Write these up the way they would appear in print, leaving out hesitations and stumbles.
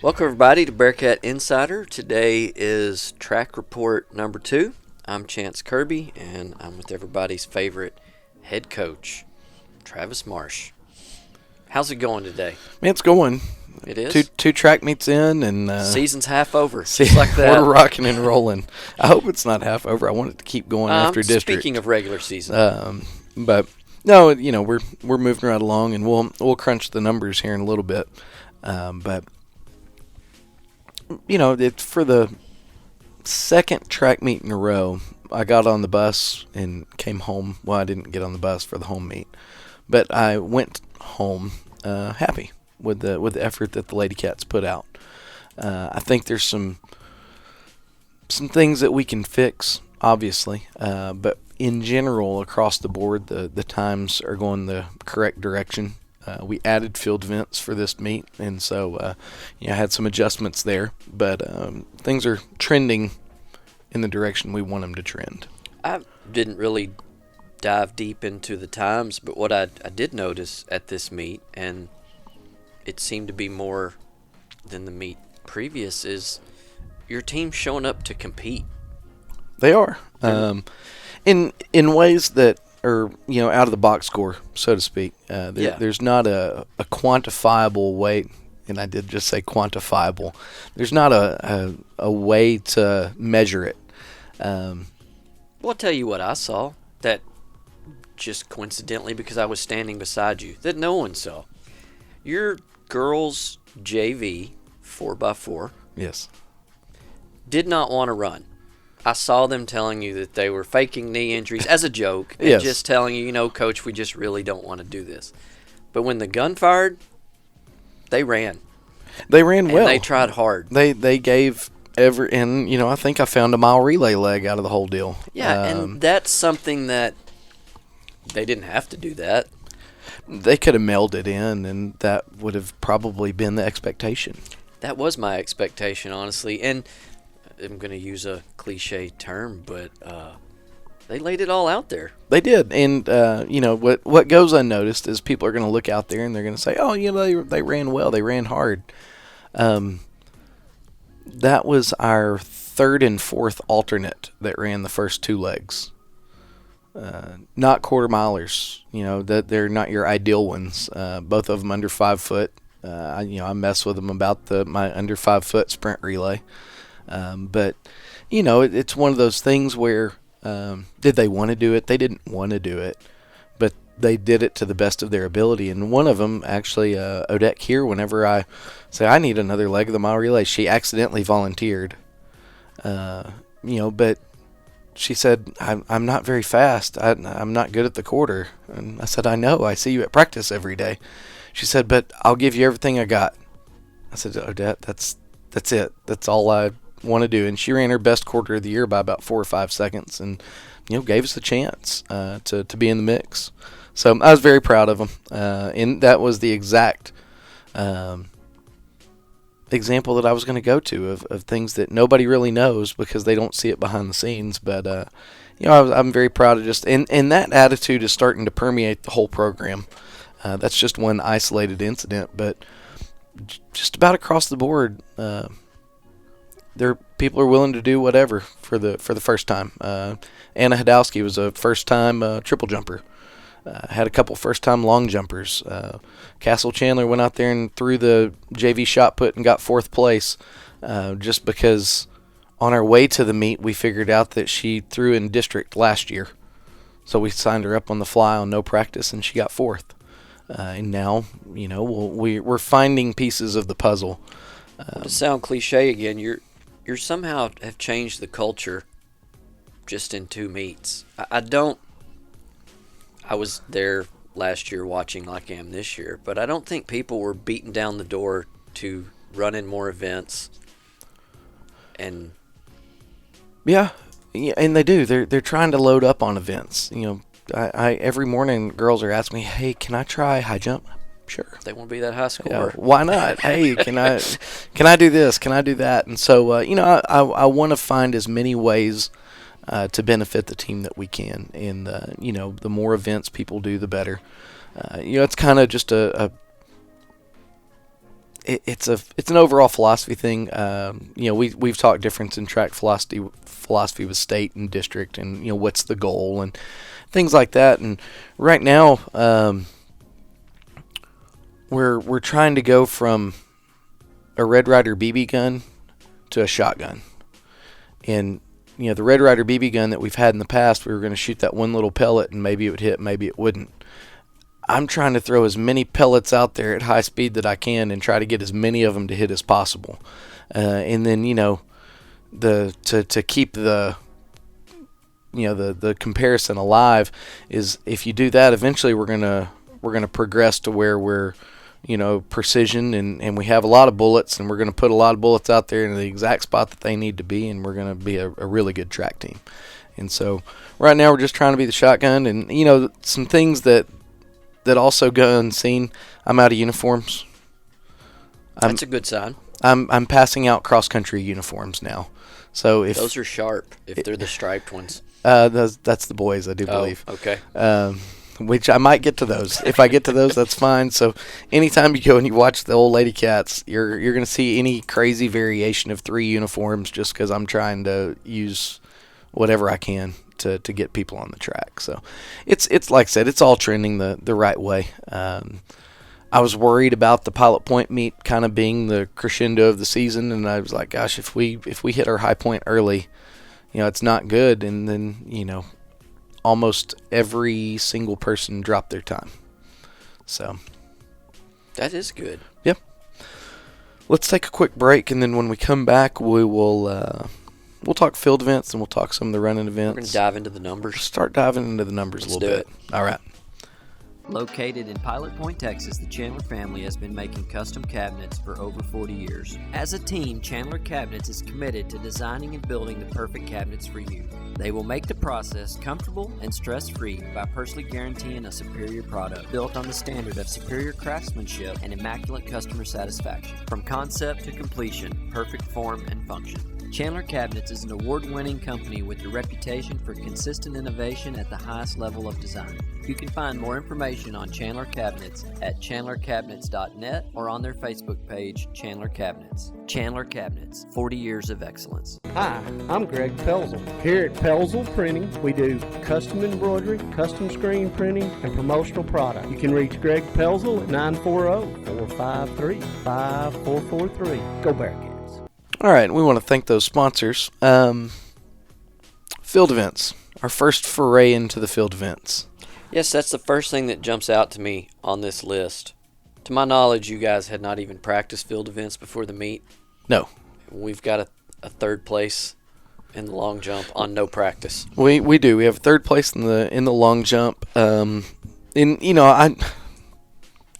Welcome, everybody, to Bearcat Insider. Today is track report number 2. I'm Chance Kirby, and I'm with everybody's favorite head coach, Travis Marsh. How's it going today? Man, it's going. It is? Two track meets in, and Season's half over, just like that. We're rocking and rolling. I hope it's not half over. I want it to keep going after district. Speaking of regular season. But no, we're moving right along, and we'll crunch the numbers here in a little bit. But it's for the second track meet in a row. I got on the bus and came home. Well, I didn't get on the bus for the home meet, but I went home happy with the effort that the Lady Cats put out. I think there's some things that we can fix, obviously, but in general, across the board, the times are going the correct direction. We added field events for this meet, and so I had some adjustments there, but things are trending in the direction we want them to trend. I didn't really dive deep into the times, but what I did notice at this meet, and it seemed to be more than the meet previous, is your team showing up to compete. They are, in ways that are out of the box score, so to speak. There's not a quantifiable way, and I did just say quantifiable. There's not a way to measure it. Well, I'll tell you what I saw that just coincidentally, because I was standing beside you, that no one saw. Your girls' JV 4x4 yes did not want to run. I saw them telling you that they were faking knee injuries as a joke, and yes. just telling you, Coach, we just really don't want to do this. But when the gun fired, they ran. They ran well. And they tried hard. They gave and I think I found a mile relay leg out of the whole deal. Yeah, and that's something that they didn't have to do that. They could have mailed it in, and that would have probably been the expectation. That was my expectation, honestly. And I'm going to use a cliche term, but they laid it all out there. They did, and what goes unnoticed is people are going to look out there and they're going to say, "Oh, they ran well, they ran hard." That was our third and fourth alternate that ran the first two legs. Not quarter milers, that they're not your ideal ones. Both of them under 5 foot. I mess with them about my under 5 foot sprint relay. But it's one of those things where did they want to do it? They didn't want to do it, but they did it to the best of their ability. And one of them, actually, Odette here, whenever I say I need another leg of the mile relay, she accidentally volunteered. But she said, I'm not very fast. I'm not good at the quarter. And I said, I know. I see you at practice every day. She said, but I'll give you everything I got. I said, Odette, that's it. That's all I want to do. And she ran her best quarter of the year by about 4 or 5 seconds, and gave us a chance to be in the mix. So I was very proud of them. And that was the exact example that I was going to go to of things that nobody really knows because they don't see it behind the scenes. But I'm very proud of just and that attitude is starting to permeate the whole program. That's just one isolated incident, but just about across the board, people are willing to do whatever for the first time. Anna Hadowski was a first time triple jumper. Had a couple first time long jumpers. Castle Chandler went out there and threw the JV shot put and got 4th place, just because on our way to the meet we figured out that she threw in district last year, so we signed her up on the fly on no practice and she got 4th. And now we're finding pieces of the puzzle. To sound cliche again, you're somehow have changed the culture just in 2 meets. I was there last year watching like I am this year, but I don't think people were beating down the door to run in more events. And yeah, and they do. They're trying to load up on events. I every morning girls are asking me, "Hey, can I try high jump?" Sure. They want to be that high scorer. Yeah, why not? Hey, can I do this? Can I do that? And so I want to find as many ways to benefit the team that we can. And the more events people do, the better. It's kind of just it's an overall philosophy thing. We've talked difference in track philosophy with state and district, and what's the goal and things like that. And right now, we're trying to go from a Red Ryder BB gun to a shotgun. And the Red Ryder BB gun that we've had in the past, we were going to shoot that one little pellet and maybe it would hit, maybe it wouldn't. I'm trying to throw as many pellets out there at high speed that I can and try to get as many of them to hit as possible. And then, to keep the comparison alive is if you do that, eventually we're gonna progress to where we're precision and we have a lot of bullets, and we're gonna put a lot of bullets out there in the exact spot that they need to be, and we're gonna be a really good track team. And so right now we're just trying to be the shotgun, and some things that also go unseen. I'm out of uniforms. That's a good sign. I'm passing out cross country uniforms now. So if those are sharp, if they're the striped ones. That's the boys, I do believe. Okay. Which I might get to those. If I get to those, that's fine. So anytime you go and you watch the old lady cats, you're going to see any crazy variation of 3 uniforms just because I'm trying to use whatever I can to get people on the track. So it's like I said, it's all trending the right way. I was worried about the Pilot Point meet kind of being the crescendo of the season, and I was like, gosh, if we hit our high point early, it's not good. And then, almost every single person dropped their time. So that is good. Yep. Let's take a quick break, and then when we come back, we'll talk field events and we'll talk some of the running events. We're going to dive into the numbers. Start diving into the numbers a little bit. All right. Located in Pilot Point, Texas, the Chandler family has been making custom cabinets for over 40 years. As a team, Chandler Cabinets is committed to designing and building the perfect cabinets for you. They will make the process comfortable and stress-free by personally guaranteeing a superior product built on the standard of superior craftsmanship and immaculate customer satisfaction. From concept to completion, perfect form and function. Chandler Cabinets is an award-winning company with a reputation for consistent innovation at the highest level of design. You can find more information on Chandler Cabinets at chandlercabinets.net or on their Facebook page, Chandler Cabinets. Chandler Cabinets, 40 years of excellence. Hi, I'm Greg Pelzel. Here at Pelzel Printing, we do custom embroidery, custom screen printing, and promotional product. You can reach Greg Pelzel at 940-453-5443. Go Bearcats. All right, we want to thank those sponsors. Field events, our first foray into the field events. Yes, that's the first thing that jumps out to me on this list. To my knowledge, you guys had not even practiced field events before the meet. No. We've got a third place in the long jump on no practice. We do. We have third place in the long jump. It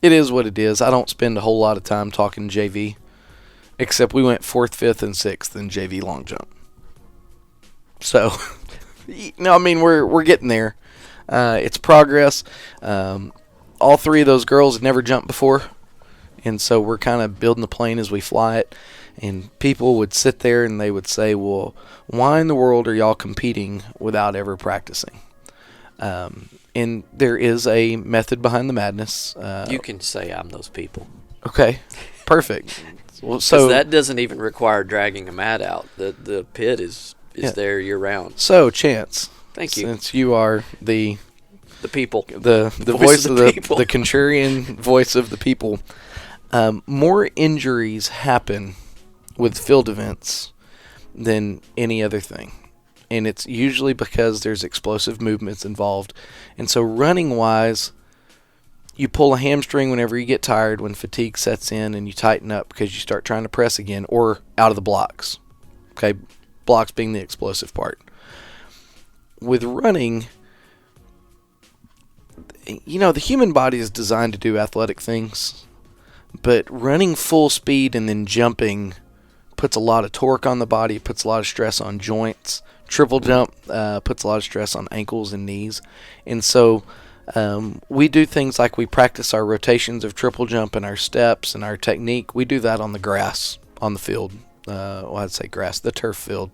is what it is. I don't spend a whole lot of time talking JV. Except we went 4th, 5th, and 6th in JV long jump. So, we're getting there. It's progress. All 3 of those girls had never jumped before, and so we're kind of building the plane as we fly it. And people would sit there and they would say, well, why in the world are y'all competing without ever practicing? And there is a method behind the madness. You can say I'm those people. Okay, perfect. Well, so that doesn't even require dragging a mat out. The pit is there year round. So Chance, thank you. Since you are the people, the voice of the people. The contrarian voice of the people, more injuries happen with field events than any other thing, and it's usually because there's explosive movements involved. And so running wise, you pull a hamstring whenever you get tired, when fatigue sets in, and you tighten up because you start trying to press again, or out of the blocks. Okay, blocks being the explosive part. With running, the human body is designed to do athletic things, but running full speed and then jumping puts a lot of torque on the body, puts a lot of stress on joints. Triple jump puts a lot of stress on ankles and knees, and so we do things like we practice our rotations of triple jump and our steps and our technique. We do that on the grass, on the field. I'd say grass, the turf field,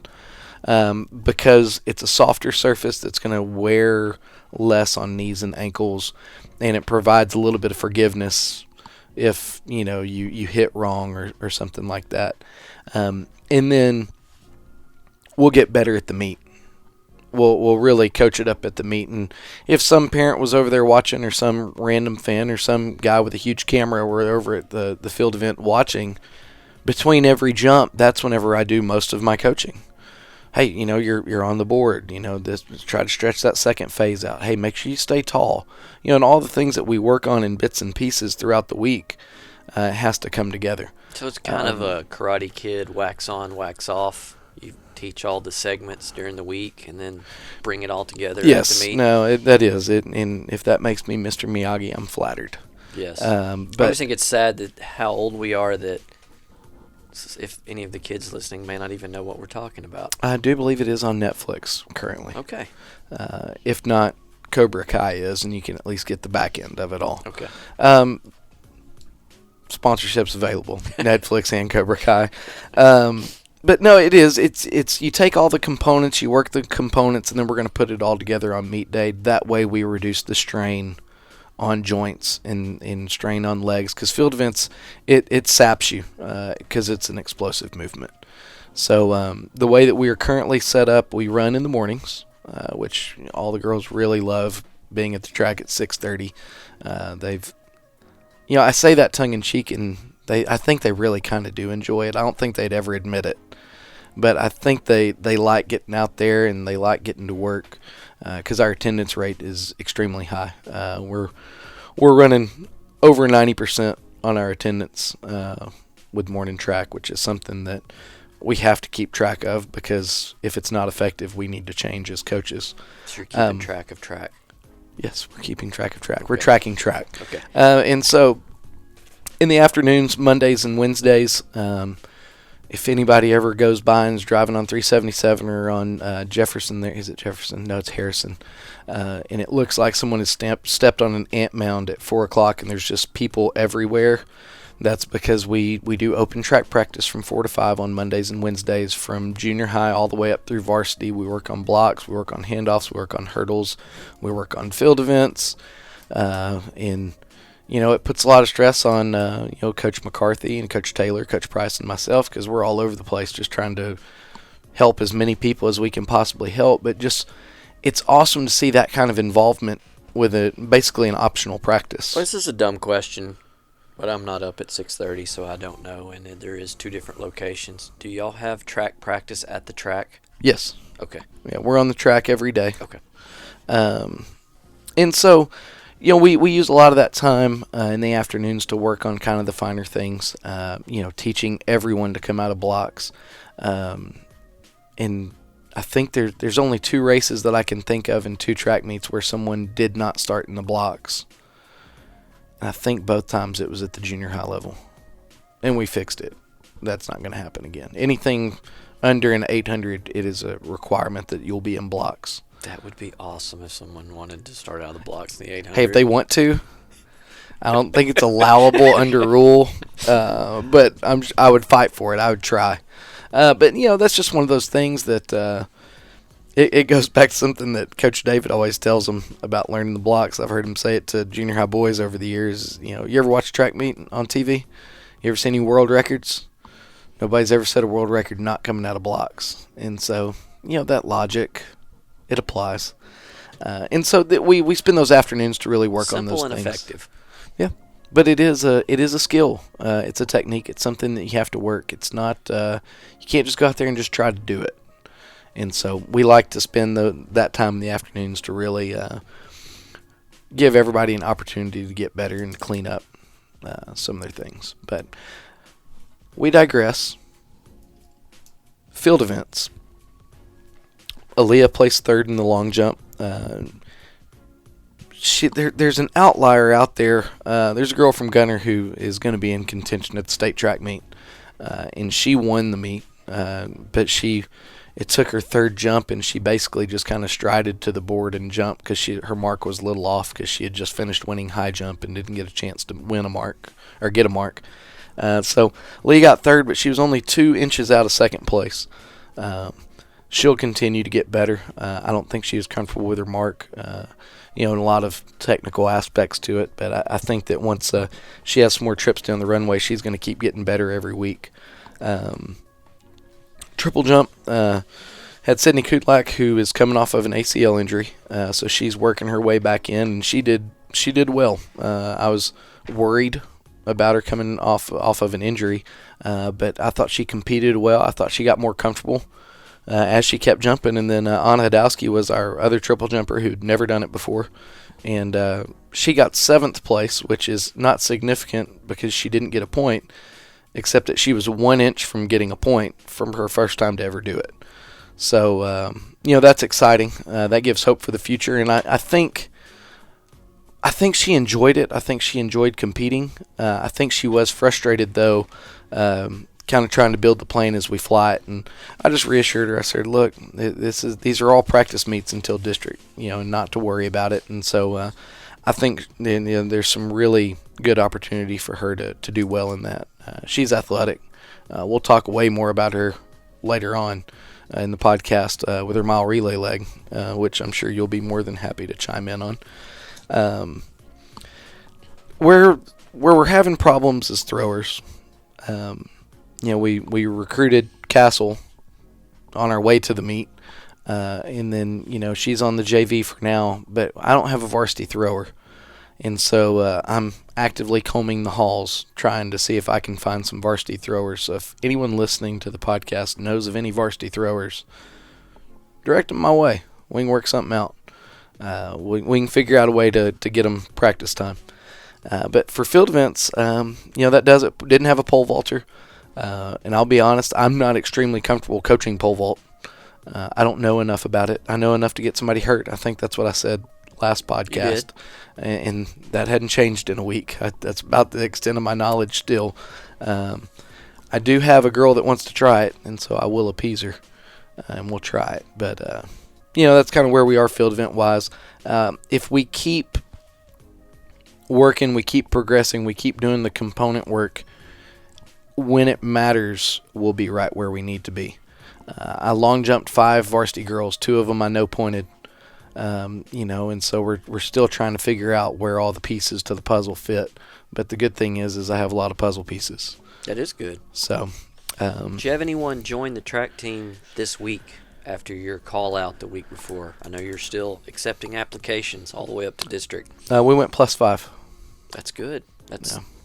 because it's a softer surface that's going to wear less on knees and ankles, and it provides a little bit of forgiveness if you hit wrong or something like that. And then we'll get better at the meet. We'll really coach it up at the meet. And if some parent was over there watching, or some random fan, or some guy with a huge camera were over at the field event watching, between every jump, that's whenever I do most of my coaching. Hey, you're on the board. Try to stretch that second phase out. Hey, make sure you stay tall. And all the things that we work on in bits and pieces throughout the week has to come together. So it's kind of a Karate Kid, wax on, wax off. You teach all the segments during the week and then bring it all together at the meet. That is it. And if that makes me Mr. Miyagi, I'm flattered. Yes. But I just think it's sad that how old we are, that if any of the kids listening may not even know what we're talking about. I do believe it is on Netflix currently. Okay. If not, Cobra Kai is, and you can at least get the back end of it all. Okay. Sponsorships available, Netflix and Cobra Kai. But no, it is. It's you take all the components, you work the components, and then we're going to put it all together on meet day. That way we reduce the strain on joints and strain on legs, because field events, it saps you because it's an explosive movement. So the way that we are currently set up, we run in the mornings, which all the girls really love being at the track at 6:30. They've, I say that tongue in cheek, and I think they really kind of do enjoy it. I don't think they'd ever admit it, but I think they like getting out there and they like getting to work. Because our attendance rate is extremely high. We're running over 90% on our attendance with morning track, which is something that we have to keep track of, because if it's not effective, we need to change as coaches. So you're keeping track of track. Yes, we're keeping track of track. Okay. We're tracking track. Okay. And so in the afternoons, Mondays and Wednesdays, if anybody ever goes by and is driving on 377 or on Jefferson, is it Jefferson? No, it's Harrison. And it looks like someone has stepped on an ant mound at 4 o'clock and there's just people everywhere. That's because we do open track practice from 4 to 5 on Mondays and Wednesdays, from junior high all the way up through varsity. We work on blocks, we work on handoffs, we work on hurdles, we work on field events. And it puts a lot of stress on, Coach McCarthy and Coach Taylor, Coach Price, and myself, because we're all over the place just trying to help as many people as we can possibly help. But just, it's awesome to see that kind of involvement with basically an optional practice. Well, this is a dumb question, but I'm not up at 6:30, so I don't know. And there is 2 different locations. Do y'all have track practice at the track? Yes. Okay. Yeah, we're on the track every day. Okay. And so, we use a lot of that time in the afternoons to work on kind of the finer things, teaching everyone to come out of blocks. And I think there's only 2 races that I can think of in 2 track meets where someone did not start in the blocks. And I think both times it was at the junior high level. And we fixed it. That's not going to happen again. Anything under an 800, it is a requirement that you'll be in blocks. That would be awesome if someone wanted to start out of the blocks in the 800. Hey, if they want to. I don't think it's allowable under rule, but I would fight for it. I would try. But, that's just one of those things that it goes back to something that Coach David always tells them about learning the blocks. I've heard him say it to junior high boys over the years. You ever watch a track meet on TV? You ever see any world records? Nobody's ever set a world record not coming out of blocks. And so, that logic, it applies. And so we spend those afternoons to really work on those things. Simple and effective. Yeah, but it is a skill. It's a technique. It's something that you have to work. It's not you can't just go out there and just try to do it. And so we like to spend that time in the afternoons to really give everybody an opportunity to get better and clean up some of their things. But we digress. Field events. Aaliyah placed 3rd in the long jump. There's an outlier out there. There's a girl from Gunner who is going to be in contention at the state track meet, and she won the meet. But it took her 3rd jump, and she basically just kind of strided to the board and jumped because her mark was a little off because she had just finished winning high jump and didn't get a chance to win a mark or get a mark. So Lee got 3rd, but she was only 2 inches out of 2nd place. she'll continue to get better. I don't think she was comfortable with her mark, and a lot of technical aspects to it. But I think that once she has some more trips down the runway, she's going to keep getting better every week. Triple jump, had Sydney Kutlak, who is coming off of an ACL injury, so she's working her way back in, and she did well. I was worried about her coming off of an injury, but I thought she competed well. I thought she got more comfortable as she kept jumping. And then Anna Hadowski was our other triple jumper who'd never done it before, and she got 7th place, which is not significant because she didn't get a point, except that she was 1 inch from getting a point from her first time to ever do it. So, that's exciting. That gives hope for the future, and I think she enjoyed it. I think she enjoyed competing. I think she was frustrated, though, kind of trying to build the plane as we fly it. And I just reassured her. I said, look, these are all practice meets until district, and not to worry about it. And so I think there's some really good opportunity for her to do well in that. She's athletic. We'll talk way more about her later on in the podcast with her mile relay leg, which I'm sure you'll be more than happy to chime in on. Where we're having problems is throwers. We recruited Castle on our way to the meet, and then she's on the JV for now, but I don't have a varsity thrower, and so I'm actively combing the halls trying to see if I can find some varsity throwers. So if anyone listening to the podcast knows of any varsity throwers, direct them my way. We can work something out. We can figure out a way to get them practice time. But for field events, that does it. Didn't have a pole vaulter. And I'll be honest, I'm not extremely comfortable coaching pole vault. I don't know enough about it. I know enough to get somebody hurt. I think that's what I said last podcast. And that hadn't changed in a week. That's about the extent of my knowledge still. I do have a girl that wants to try it, and so I will appease her, and we'll try it. But, that's kind of where we are field event-wise. If we keep working, we keep progressing, we keep doing the component work, when it matters, we'll be right where we need to be. I long jumped 5 varsity girls, 2 of them I know pointed, and so we're still trying to figure out where all the pieces to the puzzle fit. But the good thing is I have a lot of puzzle pieces. That is good. So, did you have anyone join the track team this week after your call out the week before? I know you're still accepting applications all the way up to district. We went +5. That's good.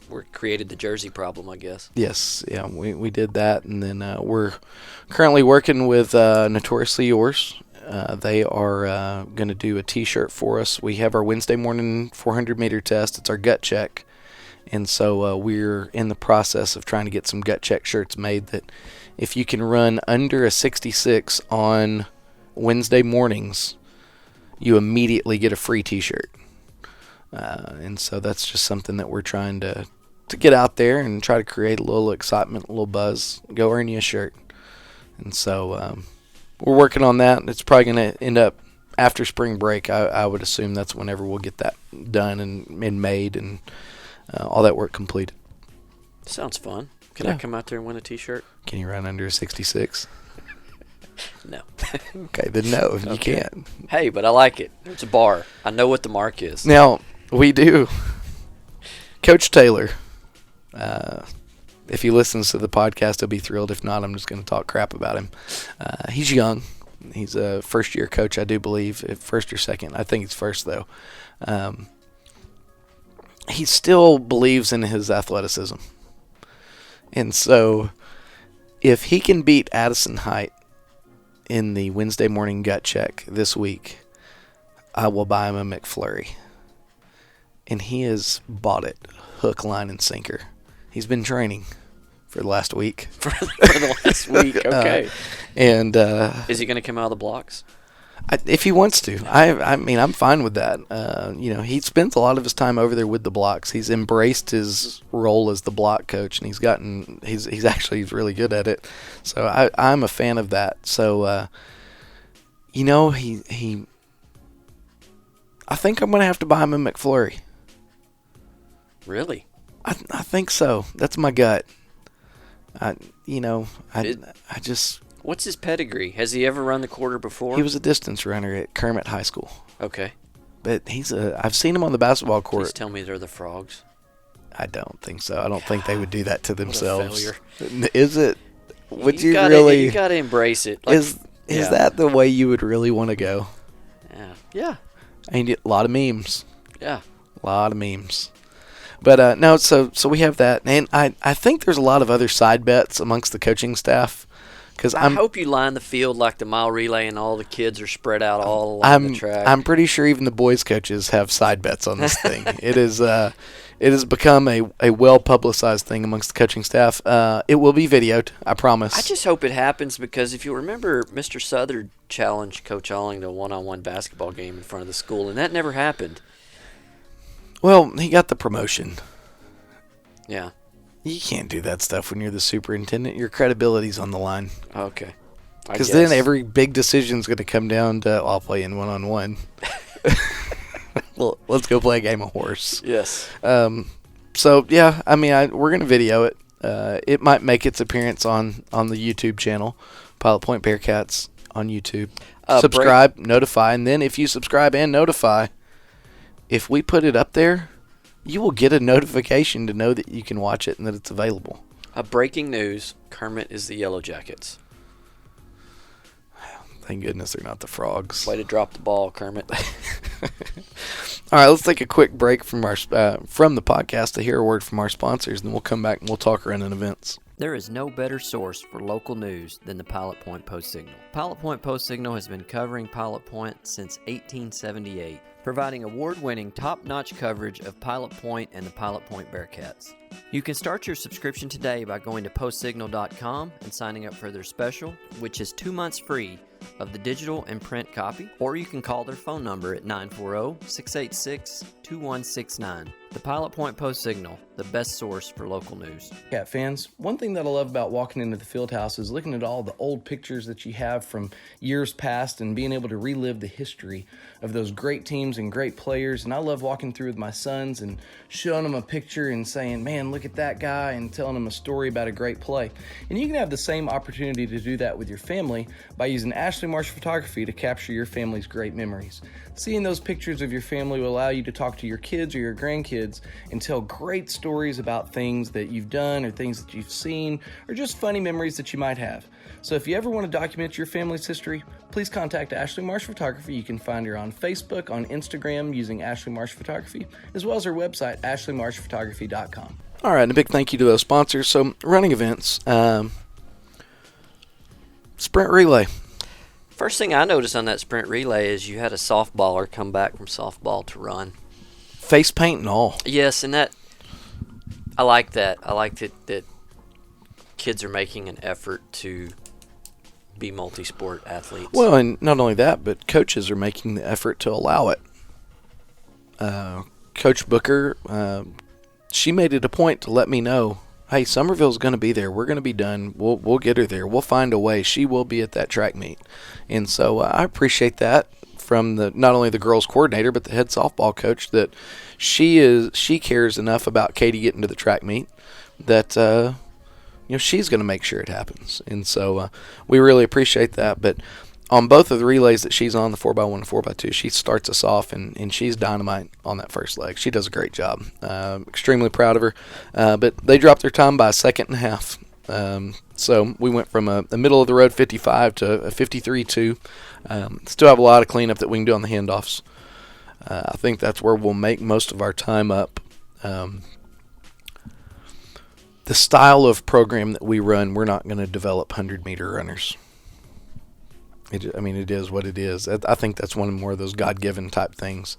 We created the jersey problem, I guess. Yes, yeah, we did that, and then we're currently working with Notoriously Yours. They are going to do a T-shirt for us. We have our Wednesday morning 400-meter test. It's our gut check, and so we're in the process of trying to get some gut check shirts made that if you can run under a 66 on Wednesday mornings, you immediately get a free T-shirt. And so that's just something that we're trying to get out there and try to create a little excitement, a little buzz. Go earn you a shirt. And so we're working on that. It's probably going to end up after spring break. I would assume that's whenever we'll get that done and made and all that work completed. Sounds fun. Can I come out there and win a T-shirt? Can you run under a 66? No. Okay, then no, you can't. Hey, but I like it. It's a bar. I know what the mark is. Now, we do. Coach Taylor, if he listens to the podcast, he'll be thrilled. If not, I'm just going to talk crap about him. He's young. He's a first-year coach, I do believe. First or second. I think he's first, though. He still believes in his athleticism. And so, if he can beat Addison Height in the Wednesday morning gut check this week, I will buy him a McFlurry. And he has bought it, hook, line, and sinker. He's been training for the last week. for the last week, okay. And is he going to come out of the blocks? If he wants to. I mean, I'm fine with that. He spends a lot of his time over there with the blocks. He's embraced his role as the block coach, and he's actually really good at it. So I'm a fan of that. So, I think I'm going to have to buy him a McFlurry. Really? I think so. That's my gut. What's his pedigree? Has he ever run the quarter before? He was a distance runner at Kermit High School. Okay. But I've seen him on the basketball court. Please tell me they're the Frogs. I don't think so. I don't think they would do that to themselves. What a failure. Is it? Would you gotta, really? You got to embrace it. Like, is that the way you would really want to go? Yeah. Yeah. And a lot of memes. Yeah. A lot of memes. But no, so we have that, and I think there's a lot of other side bets amongst the coaching staff. Because I hope you line the field like the mile relay, and all the kids are spread out all along the track. I'm pretty sure even the boys coaches have side bets on this thing. It has become a well publicized thing amongst the coaching staff. It will be videoed, I promise. I just hope it happens, because if you remember, Mr. Southern challenged Coach Alling to a one-on-one basketball game in front of the school, and that never happened. Well, he got the promotion. Yeah. You can't do that stuff when you're the superintendent. Your credibility's on the line. Okay. Because then every big decision's going to come down to, I'll play in one-on-one. Well, let's go play a game of horse. Yes. So, yeah, I mean, we're going to video it. It might make its appearance on the YouTube channel, Pilot Point Bearcats on YouTube. Subscribe, notify, and then if you subscribe and notify, if we put it up there, you will get a notification to know that you can watch it and that it's available. Breaking news, Kermit is the Yellow Jackets. Thank goodness they're not the Frogs. Way to drop the ball, Kermit. All right, let's take a quick break from from the podcast to hear a word from our sponsors, and then we'll come back and we'll talk around in events. There is no better source for local news than the Pilot Point Post-Signal. Pilot Point Post-Signal has been covering Pilot Point since 1878, providing award-winning, top-notch coverage of Pilot Point and the Pilot Point Bearcats. You can start your subscription today by going to postsignal.com and signing up for their special, which is 2 months free of the digital and print copy, or you can call their phone number at 940-686-2169. The Pilot Point Post-Signal, the best source for local news. Cat fans, one thing that I love about walking into the field house is looking at all the old pictures that you have from years past and being able to relive the history of those great teams and great players. And I love walking through with my sons and showing them a picture and saying, man, look at that guy, and telling them a story about a great play. And you can have the same opportunity to do that with your family by using Ashley Marsh Photography to capture your family's great memories. Seeing those pictures of your family will allow you to talk to your kids or your grandkids and tell great stories about things that you've done or things that you've seen or just funny memories that you might have. So if you ever want to document your family's history, please contact Ashley Marsh Photography. You can find her on Facebook, on Instagram using Ashley Marsh Photography, as well as her website, ashleymarshphotography.com. All right, and a big thank you to those sponsors. So running events, sprint relay. First thing I noticed on that sprint relay is you had a softballer come back from softball to run. Face paint and all. Yes, and I like that. I like that kids are making an effort to be multi-sport athletes. Well, and not only that, but coaches are making the effort to allow it. Coach Booker, she made it a point to let me know, hey, Summerville's going to be there. We're going to be done. We'll get her there. We'll find a way. She will be at that track meet. And so I appreciate that from not only the girls coordinator but the head softball coach, that she cares enough about Katie getting to the track meet that she's going to make sure it happens. And so we really appreciate that. But on both of the relays that she's on, the 4x1 and 4x2, she starts us off, and she's dynamite on that first leg. She does a great job. Extremely proud of her. But they dropped their time by a second and a half. So we went from a middle-of-the-road 55 to a 53-2. Still have a lot of cleanup that we can do on the handoffs. I think that's where we'll make most of our time up. The style of program that we run, we're not going to develop 100-meter runners. It is what it is. I think that's one more of those God-given type things.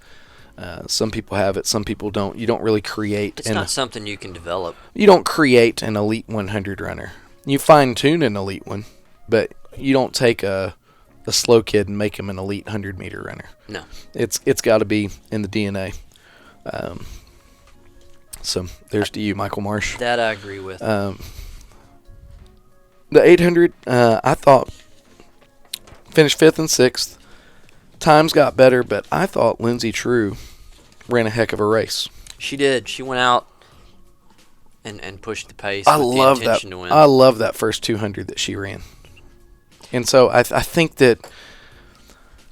Some people have it, some people don't. You don't really create. It's not something you can develop. You don't create an elite 100 runner. You fine-tune an elite one, but you don't take a slow kid and make him an elite 100-meter runner. No. It's got to be in the DNA. So there's to you, Michael Marsh. That I agree with. The 800, I thought, finished 5th and 6th. Times got better, but I thought Lindsay True ran a heck of a race. She did. She went out and pushed the pace. I with love the intention to win. I love that first 200 that she ran. And so I think that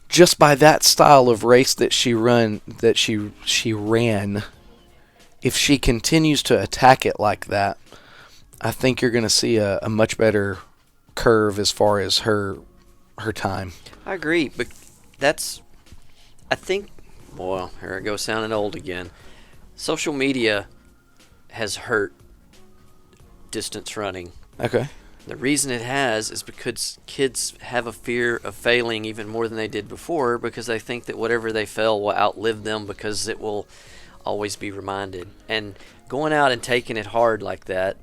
just by that style of race that she ran, if she continues to attack it like that, I think you're going to see a much better curve as far as her time. I agree, but I think, well, here I go sounding old again. Social media has hurt distance running. Okay. The reason it has is because kids have a fear of failing even more than they did before, because they think that whatever they fail will outlive them because it will always be reminded. And going out and taking it hard like that,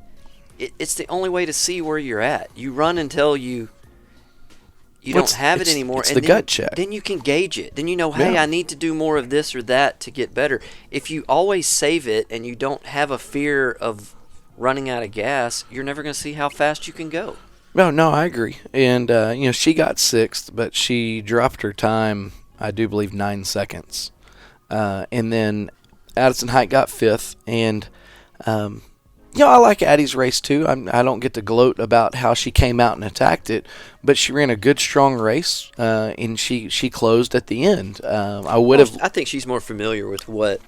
it's the only way to see where you're at. You run until you don't have it anymore. It's and the gut check. Then you can gauge it. Then you know, hey, I need to do more of this or that to get better. If you always save it and you don't have a fear of running out of gas, you're never going to see how fast you can go. No, I agree. And, she got 6th, but she dropped her time, I do believe, 9 seconds. And then Addison Height got 5th. And, I like Addie's race too. I don't get to gloat about how she came out and attacked it, but she ran a good, strong race, and she closed at the end. I think she's more familiar with what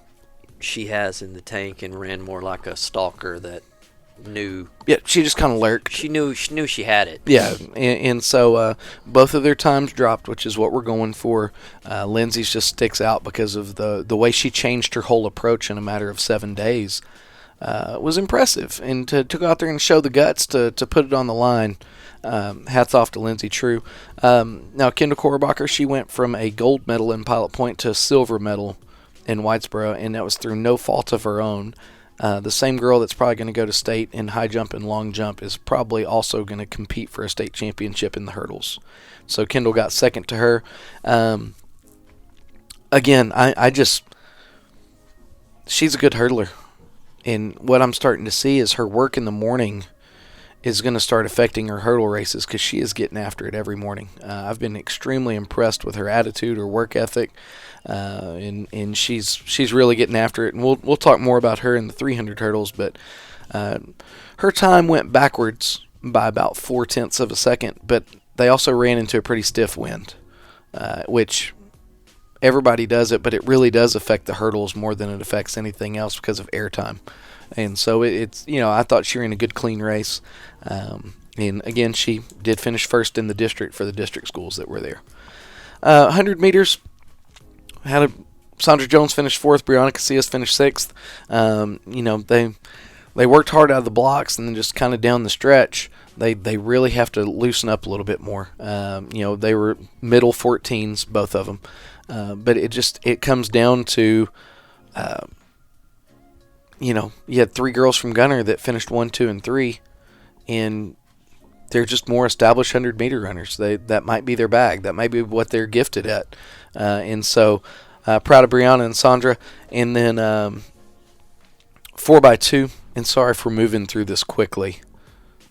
she has in the tank and ran more like a stalker that knew. Yeah, she just kind of lurked. She knew she had it. Yeah, and so both of their times dropped, which is what we're going for. Lindsay's just sticks out because of the way she changed her whole approach in a matter of 7 days. Was impressive, and to go out there and show the guts to put it on the line. Hats off to Lindsay True. Now, Kendall Korbacher, she went from a gold medal in Pilot Point to a silver medal in Whitesboro, and that was through no fault of her own. The same girl that's probably going to go to state in high jump and long jump is probably also going to compete for a state championship in the hurdles. So Kendall got second to her. Again, she's a good hurdler. And what I'm starting to see is her work in the morning is going to start affecting her hurdle races because she is getting after it every morning. I've been extremely impressed with her attitude, her work ethic, and she's really getting after it. And we'll talk more about her in the 300 hurdles, but her time went backwards by about 0.4 of a second, but they also ran into a pretty stiff wind, which everybody does it, but it really does affect the hurdles more than it affects anything else because of airtime. And so it's I thought she ran a good, clean race. And again, she did finish first in the district for the district schools that were there. 100 meters, Sandra Jones finished 4th, Brianna Casillas finished 6th. They worked hard out of the blocks, and then just kind of down the stretch, they really have to loosen up a little bit more. They were middle 14s, both of them. But it comes down to, you had 3 girls from Gunner that finished 1, 2, and 3, and they're just more established 100-meter runners. That might be their bag. That might be what they're gifted at. And so, proud of Brianna and Sandra. And then 4x2, and sorry for moving through this quickly.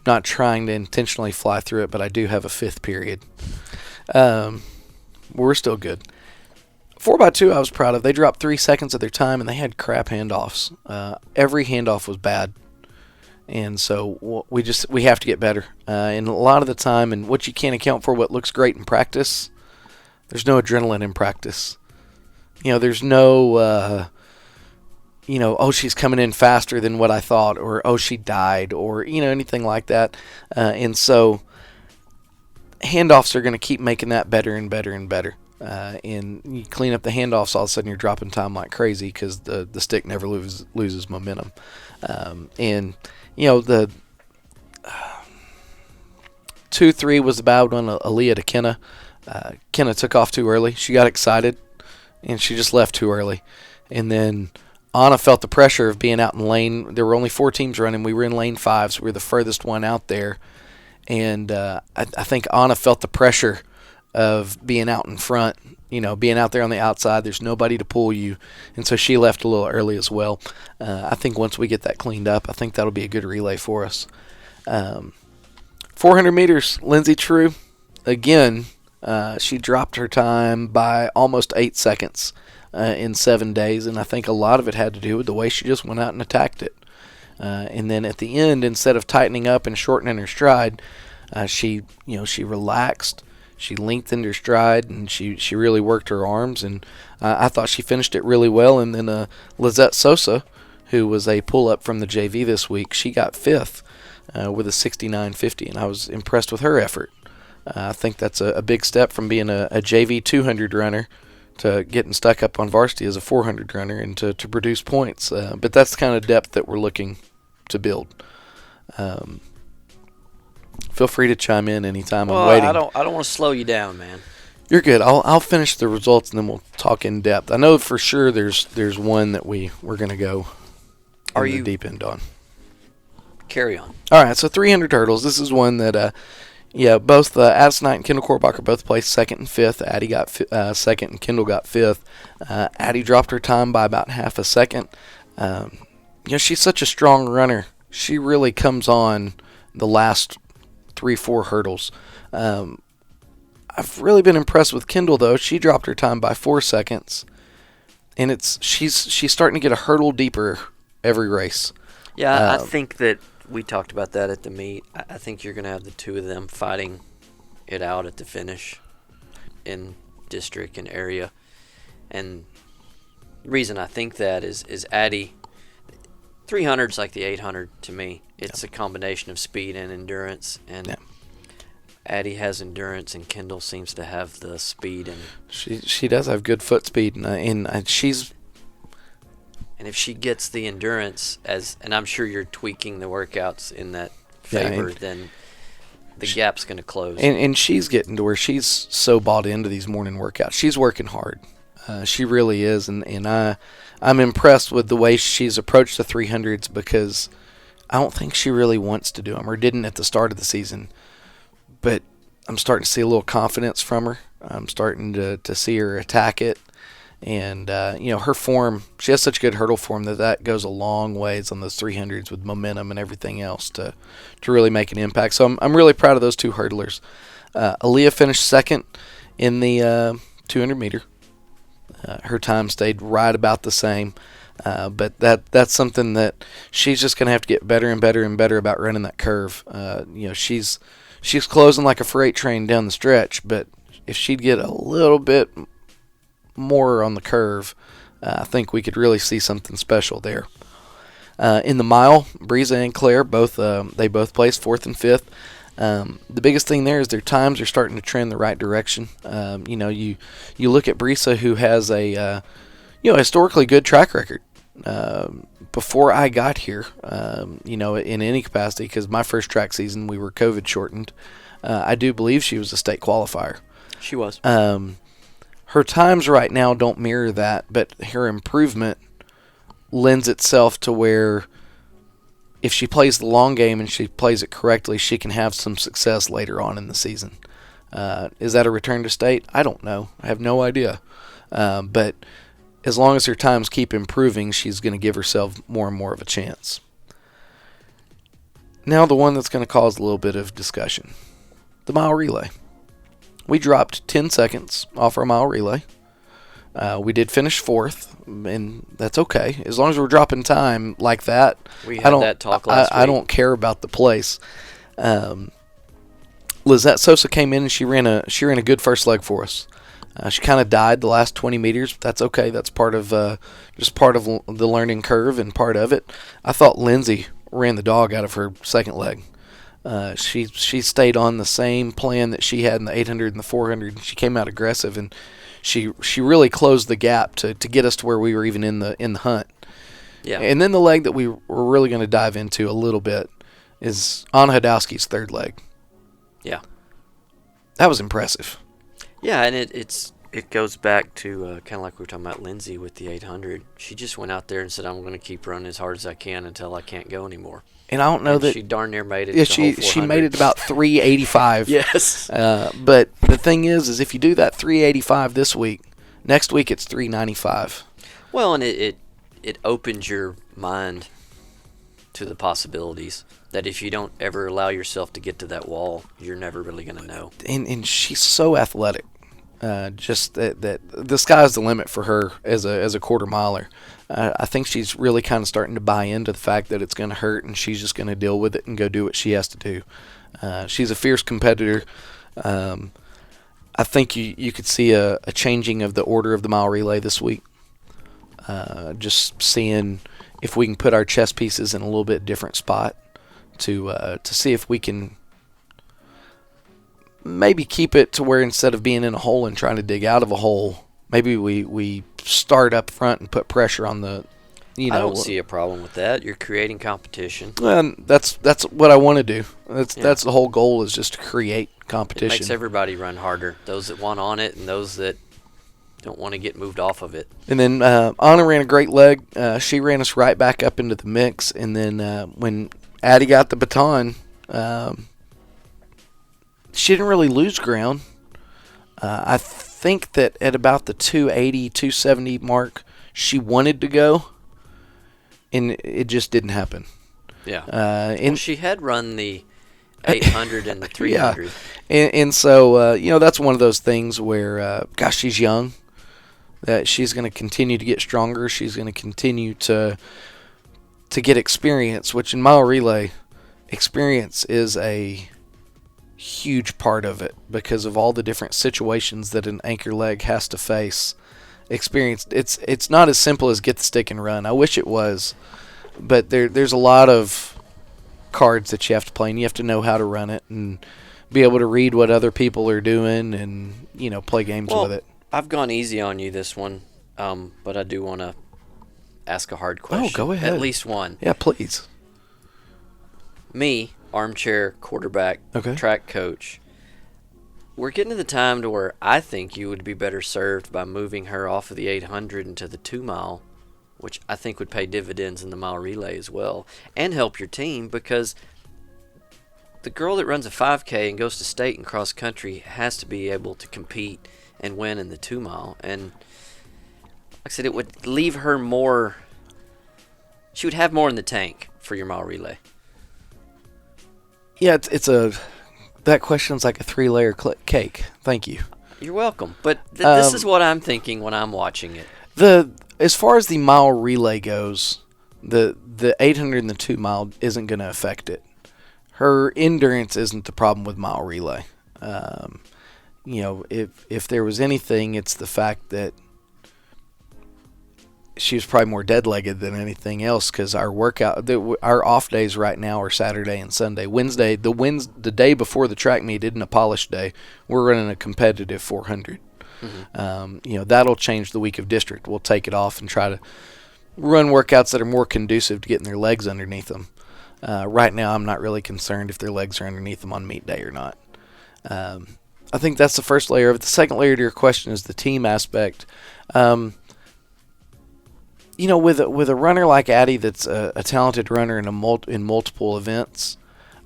Not trying to intentionally fly through it, but I do have a 5th period. We're still good. 4x2 I was proud of. They dropped 3 seconds of their time, and they had crap handoffs. Every handoff was bad. And so we have to get better. And a lot of the time, and what you can't account for, what looks great in practice, there's no adrenaline in practice. There's no, oh, she's coming in faster than what I thought, or, oh, she died, or, anything like that. And so handoffs are going to keep making that better and better and better. And you clean up the handoffs, all of a sudden you're dropping time like crazy because the stick never loses momentum. And the 2-3 was the bad one, Aaliyah to Kenna. Kenna took off too early. She got excited, and she just left too early. And then Anna felt the pressure of being out in lane. There were only 4 teams running. We were in lane 5, so we were the furthest one out there. And I think Anna felt the pressure of being out in front, being out there on the outside. There's nobody to pull you. And so she left a little early as well. I think once we get that cleaned up, I think that'll be a good relay for us. 400 meters, Lindsay True. Again, she dropped her time by almost 8 seconds in 7 days. And I think a lot of it had to do with the way she just went out and attacked it. And then at the end, instead of tightening up and shortening her stride, She relaxed. She lengthened her stride, and she really worked her arms, and I thought she finished it really well. And then Lizette Sosa, who was a pull-up from the JV this week, she got 5th with a 69.50, and I was impressed with her effort. I think that's a big step from being a JV 200 runner to getting stuck up on varsity as a 400 runner and to produce points. But that's the kind of depth that we're looking to build. Feel free to chime in anytime. I'm waiting. I don't want to slow you down, man. You're good. I'll finish the results and then we'll talk in depth. I know for sure there's one that we're going to go in the deep end on. Carry on. All right, so 300 hurdles. This is one that both Addison Knight and Kendall Korbacher both placed 2nd and 5th. Addie got 2nd and Kendall got 5th. Addie dropped her time by about half a second. She's such a strong runner. She really comes on the last 3-4 hurdles. I've really been impressed with Kendall, though. She dropped her time by 4 seconds, and she's starting to get a hurdle deeper every race. Yeah, I think that we talked about that at the meet. I think you're going to have the two of them fighting it out at the finish in district and area. And the reason I think that is Addie, 300's like the 800 to me. It's a combination of speed and endurance. And Addie has endurance, and Kendall seems to have the speed. And she does have good foot speed, and she's... And if she gets the endurance, and I'm sure you're tweaking the workouts in that favor, then the gap's going to close. And she's getting to where she's so bought into these morning workouts. She's working hard. She really is. And I'm impressed with the way she's approached the 300s, because I don't think she really wants to do them, or didn't at the start of the season. But I'm starting to see a little confidence from her. I'm starting to see her attack it. And, her form, she has such good hurdle form that goes a long ways on those 300s with momentum and everything else to really make an impact. So I'm really proud of those two hurdlers. Aaliyah finished 2nd in the 200 meter. Her time stayed right about the same. But that's something that she's just going to have to get better and better and better about running that curve. She's closing like a freight train down the stretch, but if she'd get a little bit more on the curve, I think we could really see something special there. In the mile, Breeza and Claire both placed 4th and 5th. The biggest thing there is their times are starting to trend the right direction. You look at Breeza, who has a historically good track record. Before I got here, in any capacity, because my first track season we were COVID shortened, I do believe she was a state qualifier. She was. Her times right now don't mirror that, but her improvement lends itself to where if she plays the long game and she plays it correctly, she can have some success later on in the season. Is that a return to state? I don't know. I have no idea. But as long as her times keep improving, she's going to give herself more and more of a chance. Now the one that's going to cause a little bit of discussion. The mile relay. We dropped 10 seconds off our mile relay. We did finish 4th, and that's okay. As long as we're dropping time like that, we had that talk last week. I don't care about the place. Lizette Sosa came in and she ran a good first leg for us. She kind of died the last 20 meters. But that's okay. That's part of the learning curve and part of it. I thought Lindsay ran the dog out of her second leg. She stayed on the same plan that she had in the 800 and the 400. She came out aggressive, and she really closed the gap to get us to where we were even in the hunt. Yeah. And then the leg that we were really going to dive into a little bit is Anna Hadowski's third leg. Yeah. That was impressive. Yeah, and it goes back to kind of like we were talking about Lindsay with the 800. She just went out there and said, I'm going to keep running as hard as I can until I can't go anymore. And I don't know that she darn near made it. Yeah, she made it about 385. Yes. But the thing is if you do that 385 this week, next week it's 395. Well, and it opens your mind to the possibilities that if you don't ever allow yourself to get to that wall, you're never really going to know. And she's so athletic. Just that the sky's the limit for her as a quarter miler. I think she's really kind of starting to buy into the fact that it's going to hurt, and she's just going to deal with it and go do what she has to do. She's a fierce competitor. I think you could see a changing of the order of the mile relay this week. Just seeing if we can put our chess pieces in a little bit different spot to see if we can maybe keep it to where instead of being in a hole and trying to dig out of a hole, maybe we start up front and put pressure on the. I don't see a problem with that. You're creating competition. And that's what I want to do. That's the whole goal, is just to create competition. It makes everybody run harder. Those that want on it and those that don't want to get moved off of it. And then Anna ran a great leg. She ran us right back up into the mix. And then when Addie got the baton, she didn't really lose ground. I think that at about the 280, 270 mark, she wanted to go. And it just didn't happen. Yeah. Well, she had run the 800 and the 300. Yeah. And so, that's one of those things where, gosh, she's young. That she's going to continue to get stronger. She's going to continue to get experience, which in mile relay, experience is a huge part of it because of all the different situations that an anchor leg has to face. Experience, it's not as simple as get the stick and run. I wish it was, but there's a lot of cards that you have to play, and you have to know how to run it and be able to read what other people are doing and play games with it. I've gone easy on you this one, but I do want to ask a hard question. Oh, go ahead. At least one. Yeah, please. Me, armchair quarterback, track coach. We're getting to the time to where I think you would be better served by moving her off of the 800 into the 2 mile, which I think would pay dividends in the mile relay as well, and help your team, because the girl that runs a 5K and goes to state and cross country has to be able to compete and win in the 2 mile. And like I said, it would leave her more. She would have more in the tank for your mile relay. Yeah, that question's like a 3-layer cake. Thank you. You're welcome. But this is what I'm thinking when I'm watching it. As far as the mile relay goes, the 800 and the 2 mile isn't going to affect it. Her endurance isn't the problem with mile relay. If there was anything, it's the fact that she was probably more dead-legged than anything else, because our our off days right now are Saturday and Sunday. Wednesday, the day before the track meet isn't a polished day. We're running a competitive 400. Mm-hmm. That'll change the week of district. We'll take it off and try to run workouts that are more conducive to getting their legs underneath them. Right now, I'm not really concerned if their legs are underneath them on meet day or not. I think that's the first layer of it. The second layer to your question is the team aspect. With a runner like Addie that's a talented runner in multiple events,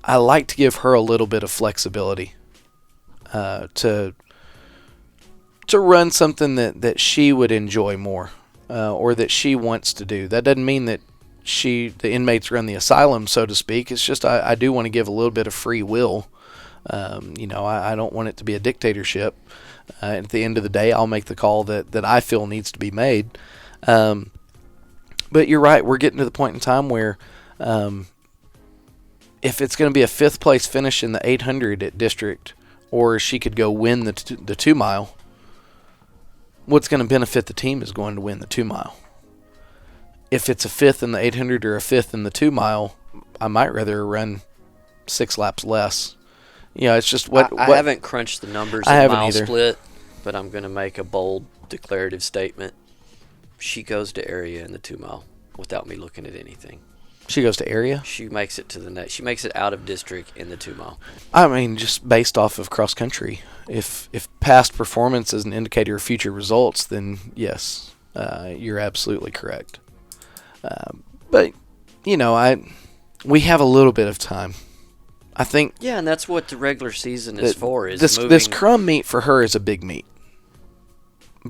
I like to give her a little bit of flexibility to run something that she would enjoy more or that she wants to do. That doesn't mean that the inmates run the asylum, so to speak. It's just I do want to give a little bit of free will. I don't want it to be a dictatorship. At the end of the day, I'll make the call that I feel needs to be made. But you're right. We're getting to the point in time where if it's going to be a 5th place finish in the 800 at district, or she could go win the 2 mile, what's going to benefit the team is going to win the 2 mile. If it's a 5th in the 800 or a 5th in the 2 mile, I might rather run 6 laps less. It's just what I haven't crunched the numbers in mile split, but I'm going to make a bold declarative statement. She goes to area in the 2 mile without me looking at anything. She goes to area? She makes it to the next. She makes it out of district in the 2 mile. I mean, just based off of cross country. If past performance is an indicator of future results, then yes, you're absolutely correct. But we have a little bit of time. I think. Yeah, and that's what the regular season is for. This crumb meet for her is a big meet.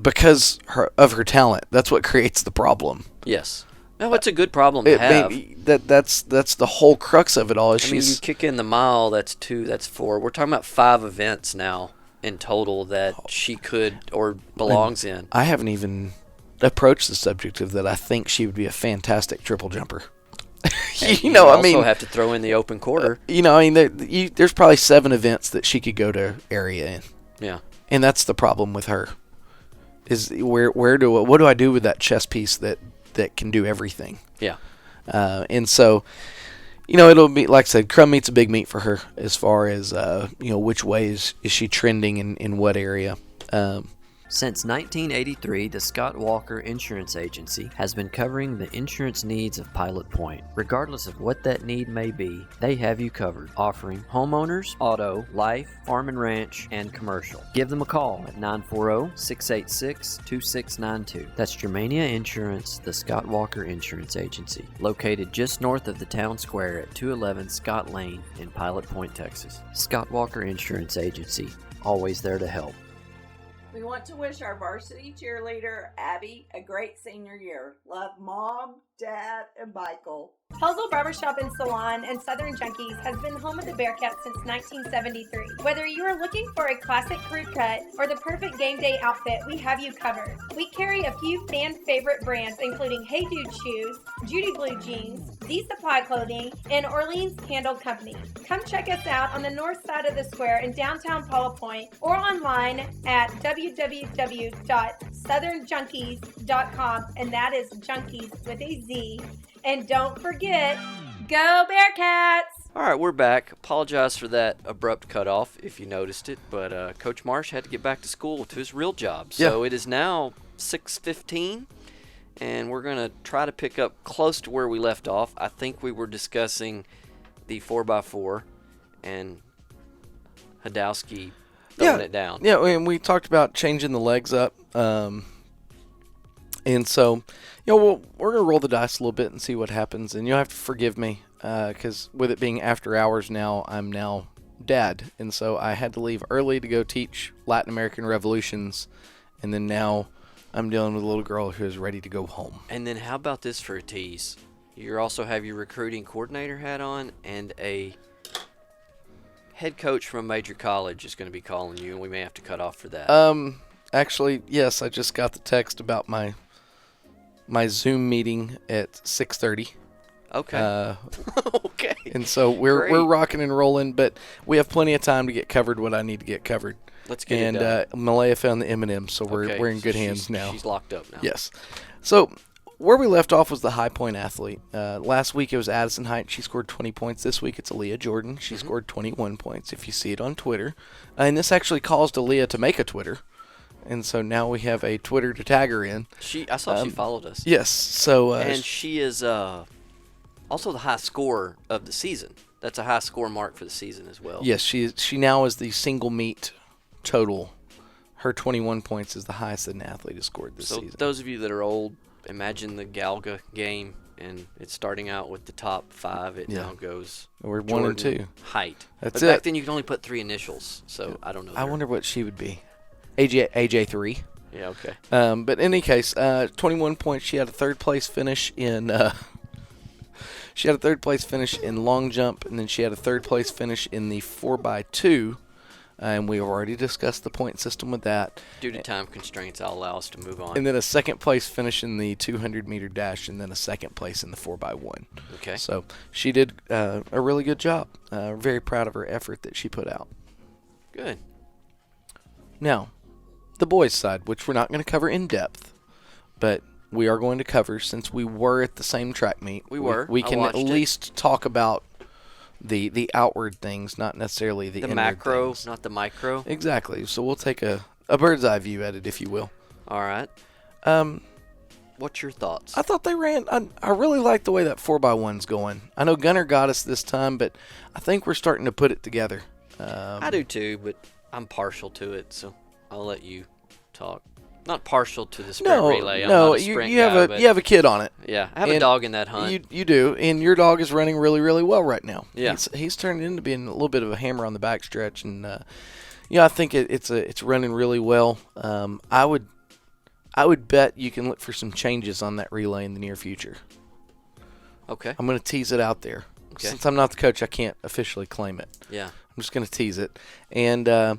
Because of her talent. That's what creates the problem. Yes. No, it's a good problem to have. That's the whole crux of it all. You kick in the mile, that's 2, that's 4. We're talking about 5 events now in total that she could or belongs in. I haven't even approached the subject of that. I think she would be a fantastic triple jumper. You also have to throw in the open quarter. There's probably 7 events that she could go to area in. Yeah. And that's the problem with her. Is what do I do with that chess piece that can do everything? Yeah. And so, it'll be, like I said, crumb meat's a big meat for her as far as, which way is she trending in what area. Since 1983, the Scott Walker Insurance Agency has been covering the insurance needs of Pilot Point. Regardless of what that need may be, they have you covered, offering homeowners, auto, life, farm and ranch, and commercial. Give them a call at 940-686-2692. That's Germania Insurance, the Scott Walker Insurance Agency, located just north of the town square at 211 Scott Lane in Pilot Point, Texas. Scott Walker Insurance Agency, always there to help. We want to wish our varsity cheerleader, Abby, a great senior year. Love Mom, Dad, and Michael. Pelzel Barbershop and Salon and Southern Junkies has been home of the Bearcats since 1973. Whether you are looking for a classic crew cut or the perfect game day outfit, we have you covered. We carry a few fan favorite brands including Hey Dude Shoes, Judy Blue Jeans, Z Supply Clothing, and Orleans Candle Company. Come check us out on the north side of the square in downtown Pilot Point or online at www.southernjunkies.com, and that is junkies with a Z. And don't forget, go Bearcats! All right, we're back. Apologize for that abrupt cutoff, if you noticed it, but Coach Marsh had to get back to school to his real job. So It is now 6:15, and we're going to try to pick up close to where we left off. I think we were discussing the 4x4 and Hadowski throwing it down. Yeah, and we talked about changing the legs up. And so, we're going to roll the dice a little bit and see what happens. And you'll have to forgive me because with it being after hours now, I'm now dad. And so I had to leave early to go teach Latin American revolutions. And then now I'm dealing with a little girl who is ready to go home. And then how about this for a tease? You also have your recruiting coordinator hat on, and a head coach from a major college is going to be calling you, and we may have to cut off for that. Actually, yes, I just got the text about my Zoom meeting at 6:30. Okay. Okay. And so we're rocking and rolling, but we have plenty of time to get covered what I need to get covered. Let's get it done. And Malaya found the M&M, so we're in good hands now. She's locked up now. Yes. So where we left off was the high point athlete. Last week it was Addison Height. She scored 20 points. This week it's Aaliyah Jordan. She scored 21 points, if you see it on Twitter. And this actually caused Aaliyah to make a Twitter. And so now we have a Twitter to tag her in. I saw she followed us. Yes. So and she is also the high scorer of the season. That's a high score mark for the season as well. Yes, she now is the single meet total. Her 21 points is the highest that an athlete has scored this season. So those of you that are old, imagine the Galga game, and it's starting out with the top 5. It now goes We're Jordan, 1 and 2. Height. That's Back then you could only put 3 initials, so I don't know. I wonder what she would be. AJ3. Yeah, okay. But in any case, 21 points. She had a third place finish in long jump, and then she had a third place finish in the 4x2. And we have already discussed the point system with that. Due to time constraints, I'll allow us to move on. And then a second place finish in the 200-meter dash, and then a second place in the 4x1. Okay. So she did a really good job. Very proud of her effort that she put out. Good. Now, the boys' side, which we're not going to cover in depth, but we are going to cover since we were at the same track meet. We were. We can at least talk about the outward things, not necessarily the inward macro, things. not the micro. Exactly. So we'll take a bird's eye view at it, if you will. All right. What's your thoughts? I thought they ran. I really like the way that 4x1's going. I know Gunner got us this time, but I think we're starting to put it together. I do too, but I'm partial to it, so I'll let you talk. Not partial to the sprint relay. I'm not a sprint you have a kid on it. Yeah, I have a dog in that hunt. You do, and your dog is running really, really well right now. Yeah, he's turned into being a little bit of a hammer on the backstretch, and I think it's running really well. I would bet you can look for some changes on that relay in the near future. Okay, I'm going to tease it out there. Okay. Since I'm not the coach, I can't officially claim it. Yeah, I'm just going to tease it. And, I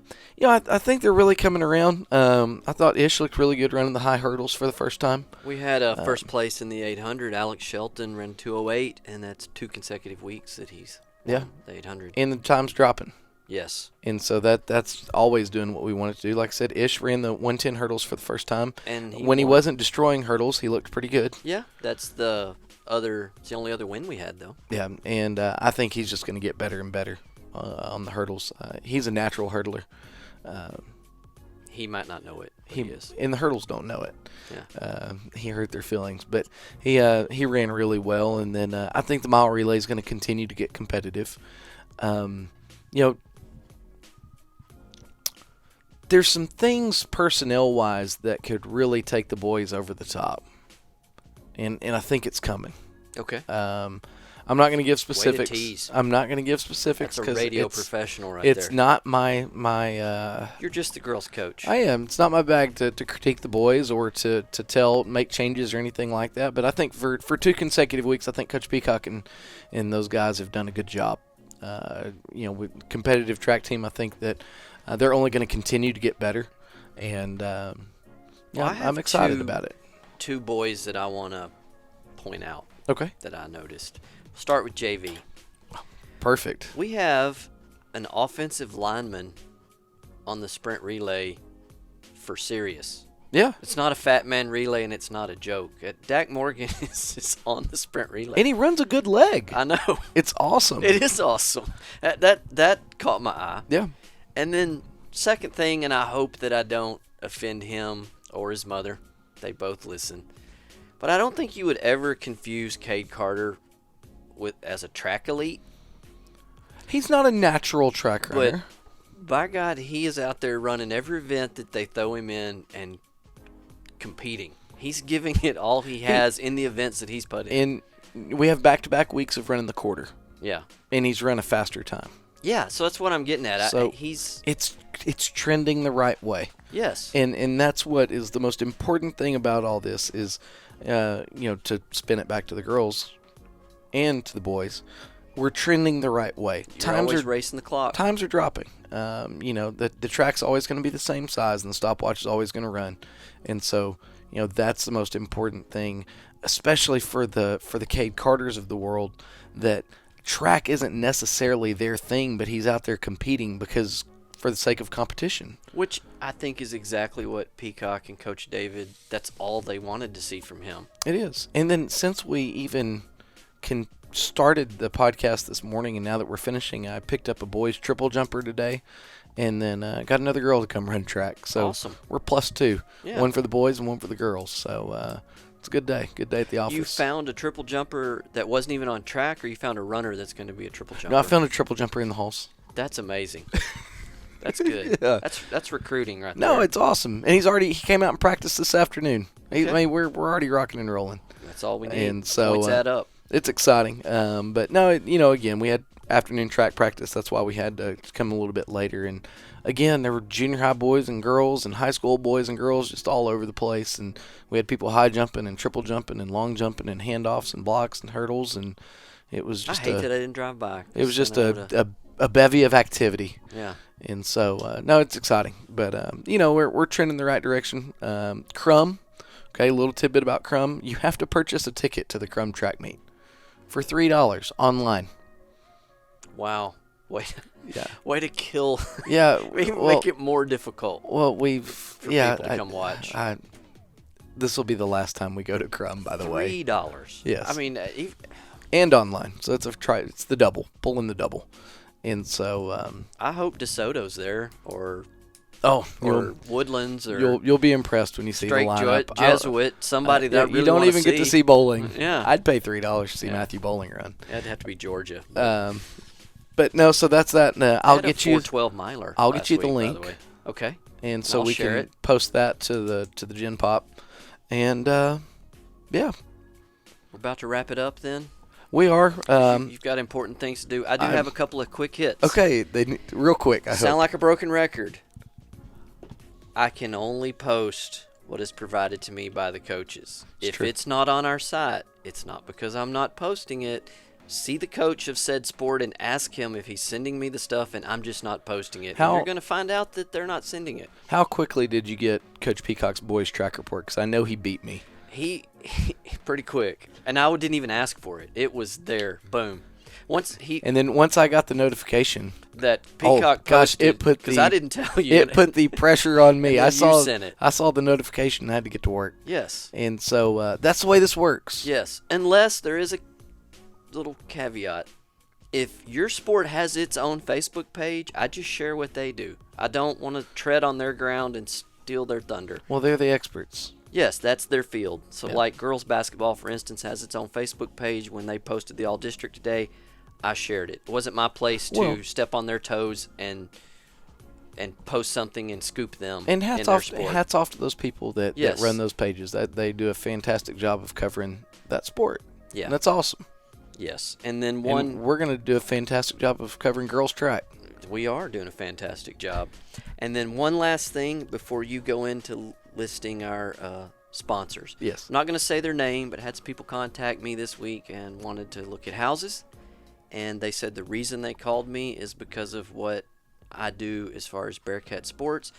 think they're really coming around. I thought Ish looked really good running the high hurdles for the first time. We had first place in the 800. Alex Shelton ran 2:08, and that's 2 consecutive weeks that he's won the 800. And the time's dropping. Yes. And so that's always doing what we wanted to do. Like I said, Ish ran the 110 hurdles for the first time. And when he wasn't destroying hurdles, he looked pretty good. Yeah, it's the only other win we had, though. Yeah, and I think he's just going to get better and better on the hurdles. He's a natural hurdler. He might not know it. He is. And the hurdles don't know it. Yeah. He hurt their feelings, but he ran really well. And then I think the mile relay is going to continue to get competitive. There's some things personnel-wise that could really take the boys over the top, and I think it's coming. Okay. I'm not going to give specifics. Way to tease. I'm not going to give specifics because radio professional right it's there. Not my. You're just the girls' coach. I am. It's not my bag to critique the boys or to make changes or anything like that. But I think for 2 consecutive weeks, I think Coach Peacock and those guys have done a good job. With competitive track team, I think that they're only going to continue to get better, and I'm excited about it. 2 boys that I want to point out. Okay. That I noticed. Start with JV. Perfect. We have an offensive lineman on the sprint relay for Sirius. Yeah. It's not a fat man relay, and it's not a joke. Dak Morgan is on the sprint relay. And he runs a good leg. I know. It's awesome. It is awesome. That caught my eye. Yeah. And then second thing, and I hope that I don't offend him or his mother. They both listen. But I don't think you would ever confuse Cade Carter as a track elite. He's not a natural track runner. But by God, he is out there running every event that they throw him in and competing. He's giving it all he has in the events that he's put in. And we have back-to-back weeks of running the quarter. Yeah. And he's run a faster time. Yeah, so that's what I'm getting at. So it's trending the right way. Yes. And that's what is the most important thing about all this is, to spin it back to the girls and to the boys, we're trending the right way. You're always racing the clock. Times are dropping. The track's always going to be the same size, and the stopwatch is always going to run. And so, that's the most important thing, especially for the Cade Carters of the world, that track isn't necessarily their thing, but he's out there competing because for the sake of competition. Which I think is exactly what Peacock and Coach David, that's all they wanted to see from him. It is. And then since we even started the podcast this morning, and now that we're finishing, I picked up a boys triple jumper today, and then got another girl to come run track. So awesome. We're +2. Yeah. One for the boys and one for the girls. So it's a good day. Good day at the office. You found a triple jumper that wasn't even on track, or you found a runner that's going to be a triple jumper? No, I found a triple jumper in the halls. That's amazing. That's good. Yeah. That's recruiting right there. No, it's awesome. And he came out and practiced this afternoon. Okay. We're already rocking and rolling. That's all we need. And so points add up. It's exciting. But no, again, we had afternoon track practice. That's why we had to come a little bit later. And again, there were junior high boys and girls and high school boys and girls just all over the place. And we had people high jumping and triple jumping and long jumping and handoffs and blocks and hurdles. And it was just I hate that I didn't drive by. It was just a bevy of activity. Yeah. And so, no, it's exciting. But, we're trending the right direction. Crum, okay, a little tidbit about Crum. You have to purchase a ticket to the Crum track meet for $3 online. Wow. Wait. Yeah. Way to kill. Yeah. Make it more difficult. Well, for people to come watch. This will be the last time we go to Crum, by the way. $3. Yes. I mean, and online. So it's it's the double. Pull in the double. And so I hope DeSoto's there or Woodlands or you'll be impressed when you see the lineup. Jesuit, somebody that I really you don't even get to see bowling. Yeah. I'd pay $3 to see Matthew Bowling run. It'd have to be Georgia. But no, so that's that. I'll get you 412 miler. I'll get you the week, link. By the way. Okay. And so we share can post that to the Gen Pop. And yeah. We're about to wrap it up then. We are. You've got important things to do. I do have a couple of quick hits. Okay, real quick. I sound hope. like a broken record. I can only post what is provided to me by the coaches. If it's not on our site, it's not because I'm not posting it. see the coach of said sport and ask him if he's sending me the stuff and I'm just not posting it. How- And you're going to find out that they're not sending it. How quickly did you get Coach Peacock's boys track report? Because I know he beat me. He pretty quick. And I didn't even ask for it. It was there. Boom. And then once I got the notification that Peacock posted, it put because I didn't tell you. It put the pressure on me. And then you sent it. I saw the notification and I had to get to work. Yes. And so that's the way this works. Yes. Unless there is a little caveat. If your sport has its own Facebook page, I just share what they do. I don't want to tread on their ground and steal their thunder. Well, they're the experts. Yes, that's their field. So, Yeah. like girls basketball, for instance, has its own Facebook page. When they posted the All District today, I shared it. It wasn't my place to step on their toes and post something and scoop them. And in hats their off sport. to those people that Yes. run those pages. That they do a fantastic job of covering that sport. Yeah. And that's awesome. Yes, and then And we're going to do a fantastic job of covering girls track. we are doing a fantastic job. And then one last thing before you go into listing our sponsors. Yes. I'm not going to say their name, but I had some people contact me this week and wanted to look at houses. And they said the reason they called me is because of what I do as far as Bearcat sports.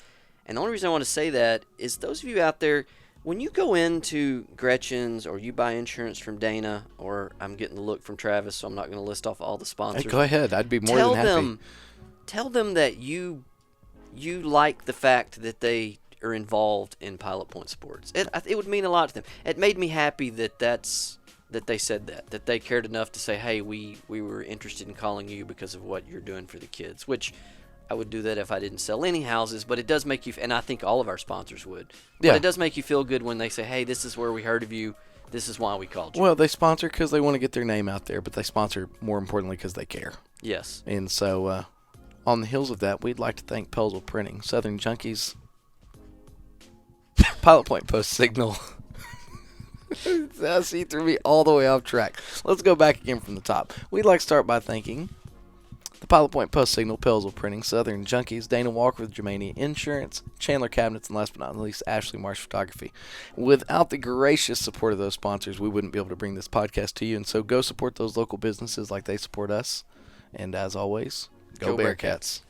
And the only reason I want to say that is those of you out there, when you go into Gretchen's or you buy insurance from Dana, or I'm getting the look from Travis, so I'm not going to list off all the sponsors. Hey, go ahead. I'd be more than happy. Tell them that you like the fact that they are involved in Pilot Point Sports. It would mean a lot to them. It made me happy that they said that they cared enough to say, hey, we were interested in calling you because of what you're doing for the kids, which I would do that if I didn't sell any houses, but it does make you, and I think all of our sponsors would, Yeah. but it does make you feel good when they say, hey, this is where we heard of you, this is why we called you. Well, they sponsor because they want to get their name out there, but they sponsor more importantly because they care. Yes. And so on the heels of that, we'd like to thank Pelzel Printing, Southern Junkies, Pilot Point Post Signal. See, threw me all the way off track. Let's go back again from the top. We'd like to start by thanking the Pilot Point Post Signal, Pelzel Printing, Southern Junkies, Dana Walker with Germania Insurance, Chandler Cabinets, and last but not least, Ashley Marsh Photography. Without the gracious support of those sponsors, we wouldn't be able to bring this podcast to you. And so go support those local businesses like they support us. And as always, go Bearcats.